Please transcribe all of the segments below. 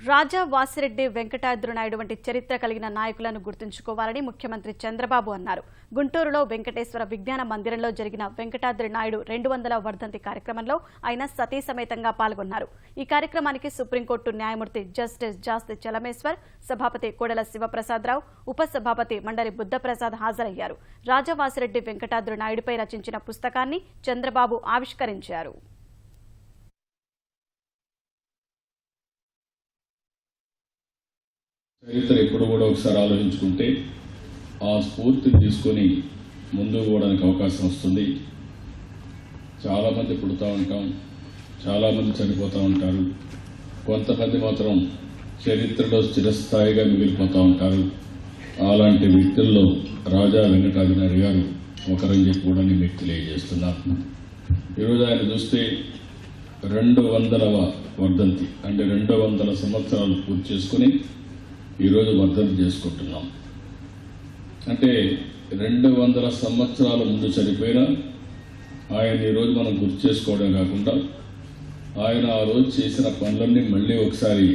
రాజా వాసిరెడ్డి వెంకటాద్రి నాయుడు వంటి చరిత్ర కలిగిన నాయకులను గుర్తుంచుకోవాలని ముఖ్యమంత్రి చంద్రబాబు అన్నారు. గుంటూరులో వెంకటేశ్వర విజ్ఞాన మందిరంలో జరిగిన వెంకటాద్రి నాయుడు 200వ వర్ధంతి కార్యక్రమంలో ఆయన సతీ సమేతంగా పాల్గొన్నారు. ఈ కార్యక్రమానికి సుప్రీంకోర్టు న్యాయమూర్తి జస్టిస్ జాస్తి చలమేశ్వర్, సభాపతి కోడెల శివప్రసాదరావు, ఉపసభాపతి మండలి బుద్ధప్రసాద్ హాజరయ్యారు. రాజా వాసిరెడ్డి వెంకటాద్రి నాయుడుపై రచించిన పుస్తకాన్ని చంద్రబాబు ఆవిష్కరించారు. చరిత్ర ఎప్పుడు కూడా ఒకసారి ఆలోచించుకుంటే ఆ స్ఫూర్తిని తీసుకొని ముందుకు పోవడానికి అవకాశం వస్తుంది. చాలామంది పుడుతూ ఉంటాం, చాలామంది చనిపోతూ ఉంటారు, కొంతమంది మాత్రం చరిత్రలో స్థిరస్థాయిగా మిగిలిపోతూ ఉంటారు. అలాంటి వ్యక్తుల్లో రాజా వెంకటాద్రి నాయుడు గారు ఒకరని చెప్పి కూడా నేను మీకు తెలియజేస్తున్నాను. ఈరోజు ఆయన చూస్తే 200వ వర్ధంతి అంటే 200 సంవత్సరాలు పూర్తి చేసుకుని ఈరోజు వర్ధంతి చేసుకుంటున్నాం. అంటే 200 సంవత్సరాల ముందు చనిపోయినా ఆయన ఈరోజు మనం గుర్తు చేసుకోవడం కాకుండా ఆయన ఆ రోజు చేసిన పనులన్నీ మళ్ళీ ఒకసారి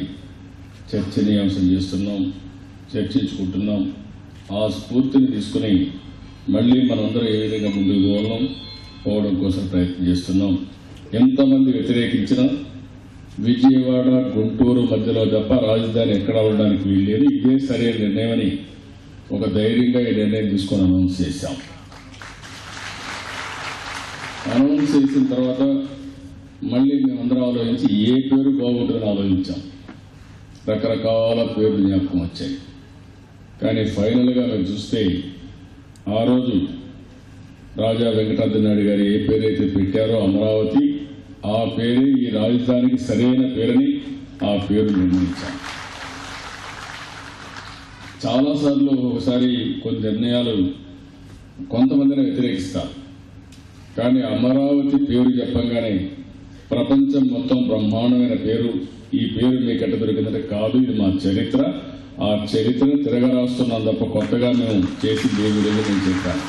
చర్చనీయాంశం చేస్తున్నాం, చర్చించుకుంటున్నాం. ఆ స్ఫూర్తిని తీసుకుని మళ్ళీ మనందరం ఏ విధంగా ముందుకు పోవడం కోసం ప్రయత్నం చేస్తున్నాం. ఎంతమంది వ్యతిరేకించినా విజయవాడ గుంటూరు మధ్యలో తప్ప రాజధాని ఎక్కడ ఉండడానికి వీల్లేదు, ఇదే సరైన నిర్ణయమని ఒక ధైర్యంగా ఈ నిర్ణయం తీసుకొని అనౌన్స్ చేశాం. అనౌన్స్ చేసిన తర్వాత మళ్ళీ మేమందరం ఆలోచించి ఏ పేరు బాగుంటుందని ఆలోచించాం. రకరకాల పేర్లు జ్ఞాపకం వచ్చాయి. కానీ ఫైనల్గా మేము చూస్తే ఆ రోజు రాజా వెంకటాద్రి నాయుడు గారు ఏ పేరైతే పెట్టారో అమరావతి, ఆ పేరే ఈ రాజధానికి సరైన పేరుని ఆ పేరు నిర్ణయించాం. చాలాసార్లు ఒకసారి కొన్ని నిర్ణయాలు కొంతమందిని వ్యతిరేకిస్తారు, కానీ అమరావతి పేరు చెప్పంగానే ప్రపంచం మొత్తం బ్రహ్మాండమైన పేరు, ఈ పేరు మీకు ఎట్ట దొరికిందంటే కాదు, ఇది మా చరిత్ర, ఆ చరిత్రను తిరగరాస్తున్నాం తప్ప కొత్తగా మేము చేసి దేవుడు నేను చెప్పాను.